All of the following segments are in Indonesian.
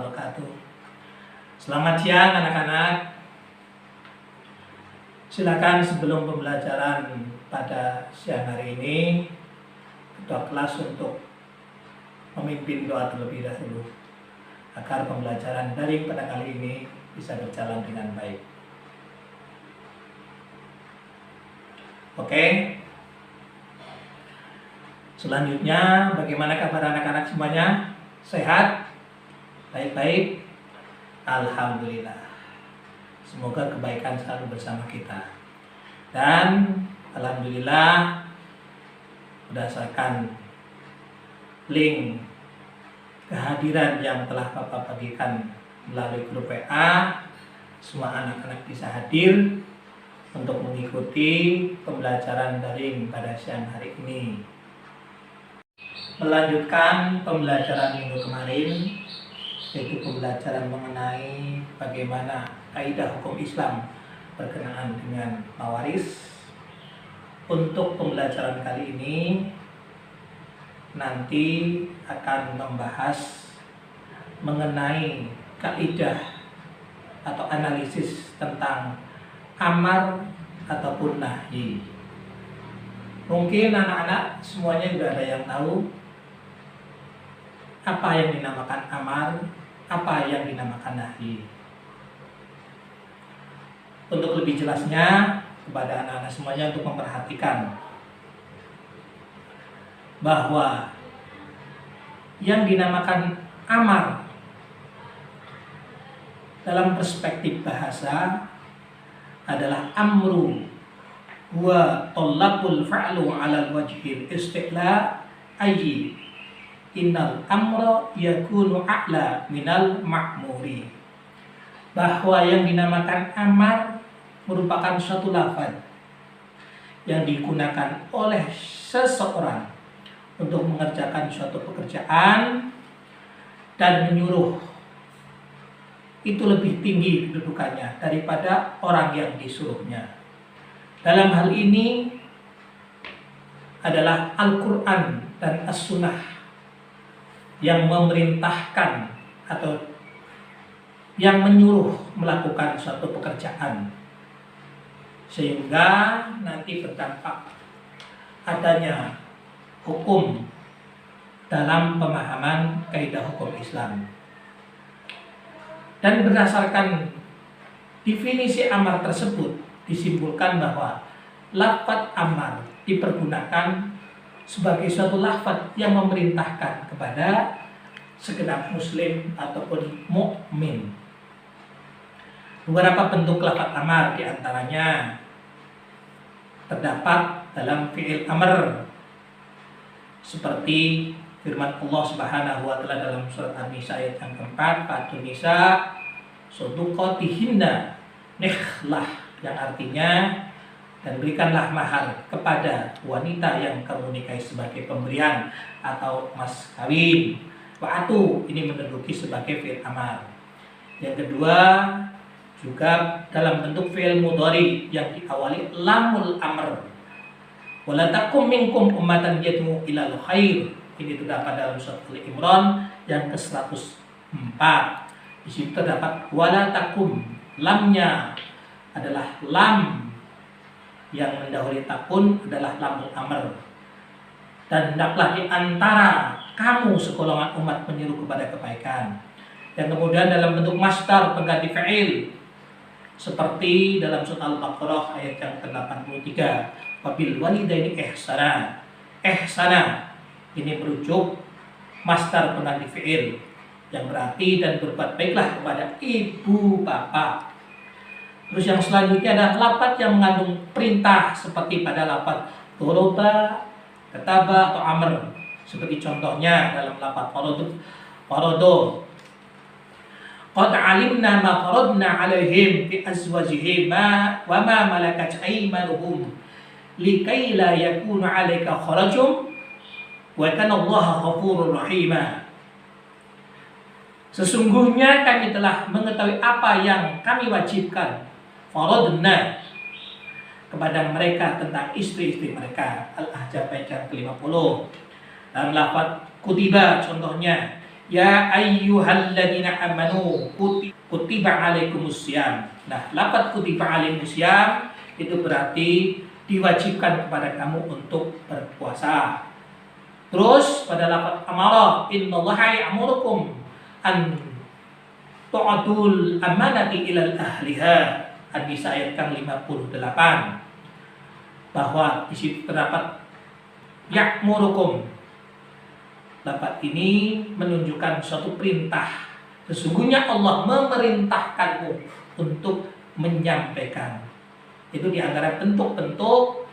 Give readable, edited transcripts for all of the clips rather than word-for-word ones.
wabarakatuh. Selamat siang anak-anak. Silakan sebelum pembelajaran pada siang hari ini, ketua kelas untuk memimpin doa terlebih dahulu agar pembelajaran daring pada kali ini bisa berjalan dengan baik. Oke. Selanjutnya, bagaimana kabar anak-anak semuanya? Sehat? Baik-baik? Alhamdulillah. Semoga kebaikan selalu bersama kita. Dan alhamdulillah, berdasarkan link kehadiran yang telah Bapak bagikan melalui grup WA, semua anak-anak bisa hadir untuk mengikuti pembelajaran daring pada siang hari ini. Melanjutkan pembelajaran minggu kemarin, yaitu pembelajaran mengenai bagaimana kaidah hukum Islam berkenaan dengan mawaris. Untuk pembelajaran kali ini nanti akan membahas mengenai kaidah atau analisis tentang amar ataupun nahi. Mungkin anak-anak semuanya juga ada yang tahu apa yang dinamakan amar, apa yang dinamakan nahi. Untuk lebih jelasnya kepada anak-anak semuanya untuk memperhatikan bahwa yang dinamakan amar dalam perspektif bahasa adalah amru wa talaqul fa'lu 'ala wajhil istiqla ayyi innal amra yakunu a'la minal ma'muri. Bahwa yang dinamakan amar merupakan suatu lafaz yang digunakan oleh seseorang untuk mengerjakan suatu pekerjaan dan menyuruh, itu lebih tinggi kedudukannya daripada orang yang disuruhnya. Dalam hal ini adalah Al-Quran dan As-Sunnah yang memerintahkan atau yang menyuruh melakukan suatu pekerjaan, sehingga nanti berdampak adanya hukum dalam pemahaman kaidah hukum Islam. Dan berdasarkan definisi amar tersebut disimpulkan bahwa lafaz amar dipergunakan sebagai suatu lafaz yang memerintahkan kepada segenap muslim ataupun mukmin. Beberapa bentuk lafaz amar diantaranya terdapat dalam fi'il amr, seperti firman Allah Subhanahu wa taala dalam surat An-Nisa ayat yang keempat, "Fatun nisa suduqatihinna nikhlah", yang artinya dan berikanlah mahar kepada wanita yang kamu nikahi sebagai pemberian atau mas kawin. Wa'atu, ini menduduki sebagai fi'il amar. Yang kedua juga dalam bentuk fi'il mudhari yang diawali lamul amr. Wala takum minkum ummatan yad'u ilal khair. Ini terdapat dalam surat Al-Imran yang ke-104. Di situ terdapat wala takum, lamnya adalah lam yang mendahului takun adalah lamul amr. Dan hendaklah di antara kamu segolongan umat menyeru kepada kebaikan. Yang kemudian dalam bentuk masdar pengganti fa'il, seperti dalam surat Al-Baqarah ayat yang ke-83, wabil walidaini ihsana. Ihsana ini merujuk masdar pengganti fi'il yang berarti dan berbuat baiklah kepada ibu bapak. Terus yang selanjutnya adalah lafaz yang mengandung perintah seperti pada lafaz doroba, ketaba atau amr. Seperti contohnya dalam lafaz farodo. Qad alimna ma faradna alaihim fi azwajihim wa ma malakat aymanuhum likai la yakuna 'alaika kharajum wa kana Allaha ghafurur rahima. Sesungguhnya kami telah mengetahui apa yang kami wajibkan faradna kepada mereka tentang istri-istri mereka. Al-Ahzab ayat ke-50. Dalam lafaz kutiba contohnya Ya ayyuhalladzina amanu kutiba alaikumusiyam. Nah, lafaz kutiba alaikumusiyam itu berarti diwajibkan kepada kamu untuk berpuasa. Terus pada lafaz amara, innallaha ya'murukum an tu'adul amanati ilal ahliha. An-Nisa ayat 58. Bahwa di situ terdapat ya'murukum. Lafaz ini menunjukkan suatu perintah. Sesungguhnya Allah memerintahkanmu untuk menyampaikan. Itu di antara bentuk-bentuk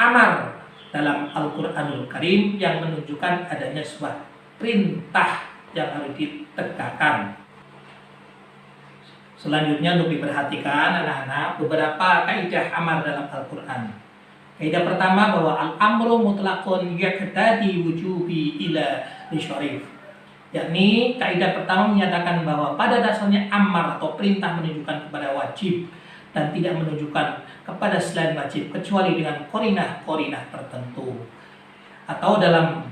amar dalam Al-Quranul Karim yang menunjukkan adanya sebuah perintah yang harus ditegakkan. Selanjutnya untuk diperhatikan anak-anak beberapa kaidah amar dalam Al-Quran. Kaidah pertama bahwa al-amru mutlaqun yaqtadi wujubi ila syarif. Yakni kaidah pertama menyatakan bahwa pada dasarnya amar atau perintah menunjukkan kepada wajib dan tidak menunjukkan kepada selain wajib kecuali dengan korinah tertentu. Atau dalam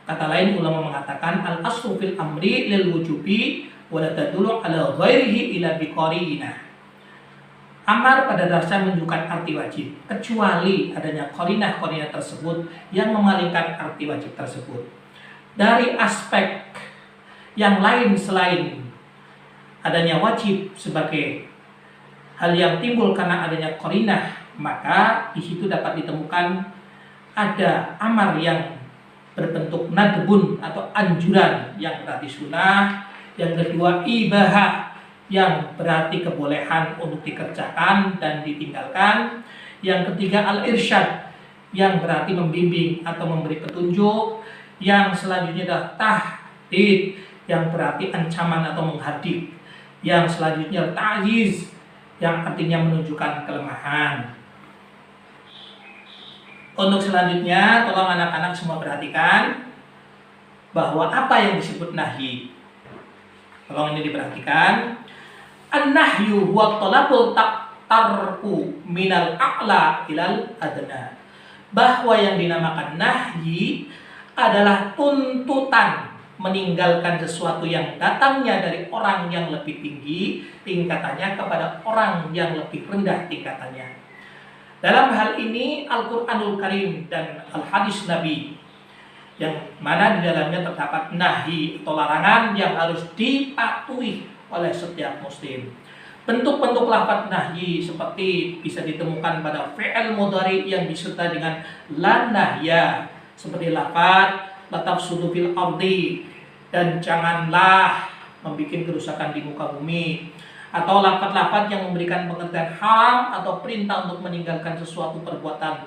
kata lain ulama mengatakan al-aslu fil amri lil wujubi wa la tadullu ala ghairihi ila biqarinah. Amar pada dasar menunjukkan arti wajib kecuali adanya korinah tersebut yang memalingkan arti wajib tersebut. Dari aspek yang lain selain adanya wajib sebagai hal yang timbul karena adanya korinah, maka di situ dapat ditemukan ada amar yang berbentuk nadbun atau anjuran yang berarti sunnah, yang kedua ibahah yang berarti kebolehan untuk dikerjakan dan ditinggalkan, yang ketiga al-irsyad yang berarti membimbing atau memberi petunjuk, yang selanjutnya adalah tahdid yang berarti ancaman atau menghadik, yang selanjutnya ta'jiz yang artinya menunjukkan kelemahan. Untuk selanjutnya tolong anak-anak semua perhatikan bahwa apa yang disebut nahi. Tolong ini diperhatikan. An-nahyu huwa talabul tarku minal a'la ilal adna. Bahwa yang dinamakan nahyi adalah tuntutan meninggalkan sesuatu yang datangnya dari orang yang lebih tinggi tingkatannya kepada orang yang lebih rendah tingkatannya. Dalam hal ini Al-Quranul Karim dan Al-Hadis Nabi yang mana di dalamnya terdapat nahi atau larangan yang harus dipatuhi oleh setiap muslim. Bentuk-bentuk lafaz nahyi seperti bisa ditemukan pada fi'il mudhari yang disertai dengan la nahya, seperti lafaz la tafsudu fil ardi dan janganlah membuat kerusakan di muka bumi, atau lafaz-lafaz yang memberikan pengertian haram atau perintah untuk meninggalkan sesuatu perbuatan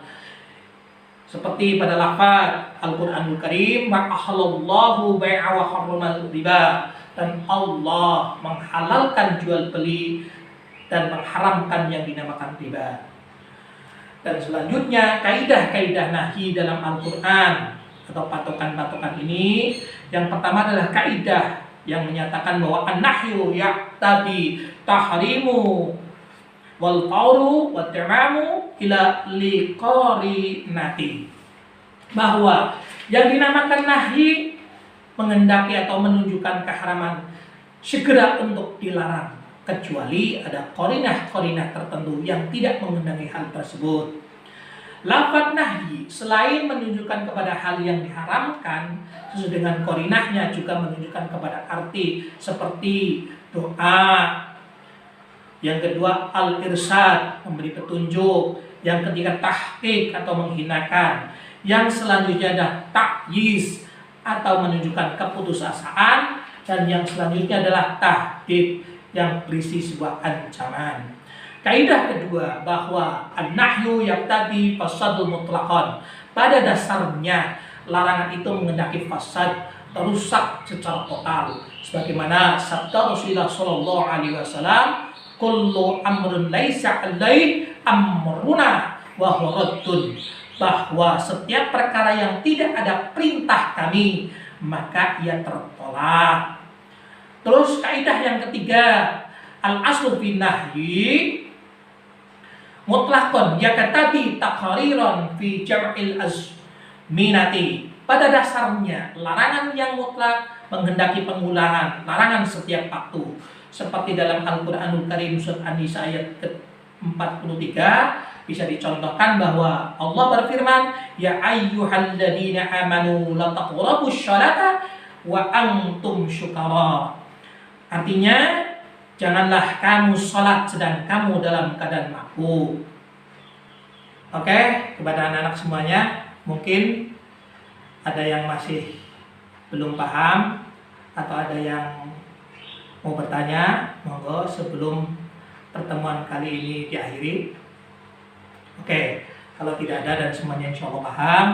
seperti pada lafaz Al-Quranul Karim wa ahallallahu bai'a wa harramal riba, dan Allah menghalalkan jual beli dan mengharamkan yang dinamakan riba. Dan selanjutnya kaidah-kaidah nahi dalam Al-Quran atau patokan-patokan ini, yang pertama adalah kaidah yang menyatakan bahwa an-nahyu yaqtadi tahrimu wal qawlu wa tamamu ila liqarinati. Bahwa yang dinamakan nahi mengendaki atau menunjukkan keharaman segera untuk dilarang kecuali ada korinah tertentu yang tidak mengendangi hal tersebut. Lafaz nahyi selain menunjukkan kepada hal yang diharamkan, sesuai dengan korinahnya juga menunjukkan kepada arti seperti doa. Yang kedua al-irsyad, memberi petunjuk. Yang ketiga tahqiq atau menghinakan. Yang selanjutnya ada ta'yiz atau menunjukkan keputusasaan, dan yang selanjutnya adalah tahdid yang berisi sebuah ancaman. Kaidah kedua bahwa an-nahyu yaqtadi fasadul mutlaqan. Pada dasarnya larangan itu mengendaki fasad, rusak secara total. Sebagaimana sabda Rasulullah sallallahu alaihi wasallam, kullu amrun laisa alaihi amruna wa huwa raddun. Bahwa setiap perkara yang tidak ada perintah kami maka ia tertolak. Terus kaidah yang ketiga, al-aslu fin nahyi mutlaqan yaqtadi taqriran fi jam'il azminati. Pada dasarnya larangan yang mutlak menghendaki pengulangan, larangan setiap waktu. Seperti dalam Al-Qur'anul Karim surat An-Nisa ayat ke-43 bisa dicontohkan bahwa Allah berfirman, ya ayyuhalladzina amanu la taqrabus sholata wa antum syukara. Artinya, janganlah kamu sholat sedang kamu dalam keadaan mabuk. Oke, kepada anak-anak semuanya, mungkin ada yang masih belum paham atau ada yang mau bertanya, monggo sebelum pertemuan kali ini diakhiri. Oke, kalau tidak ada dan semuanya insya Allah paham,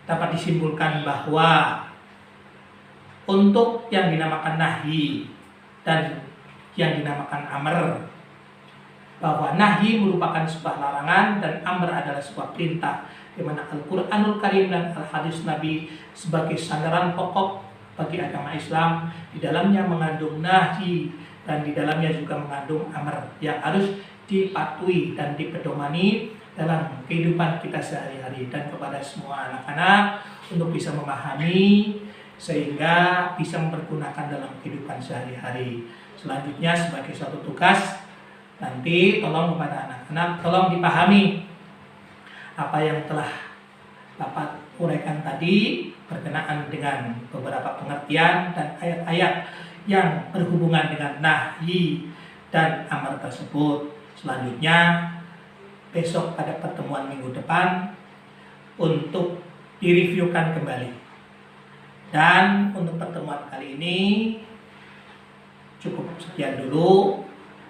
dapat disimpulkan bahwa untuk yang dinamakan nahi dan yang dinamakan amr, bahwa nahi merupakan sebuah larangan dan amr adalah sebuah perintah, di mana Al-Qur'anul Karim dan Al-Hadis Nabi sebagai sandaran pokok bagi agama Islam di dalamnya mengandung nahi dan di dalamnya juga mengandung amr yang harus dipatuhi dan dipedomani dalam kehidupan kita sehari-hari. Dan kepada semua anak-anak untuk bisa memahami sehingga bisa mempergunakan dalam kehidupan sehari-hari. Selanjutnya sebagai suatu tugas, nanti tolong kepada anak-anak, tolong dipahami apa yang telah Bapak uraikan tadi berkenaan dengan beberapa pengertian dan ayat-ayat yang berhubungan dengan nahi dan amar tersebut. Selanjutnya besok pada pertemuan minggu depan untuk direviewkan kembali. Dan untuk pertemuan kali ini cukup sekian dulu.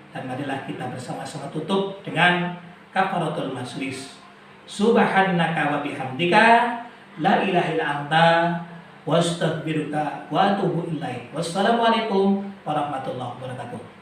Dan marilah kita bersama-sama tutup dengan kafaratul majlis. Subhanaka wa bihamdika la ilaha illa anta wastaghfiruka wa atubu ilaik. Wassalamualaikum warahmatullahi wabarakatuh.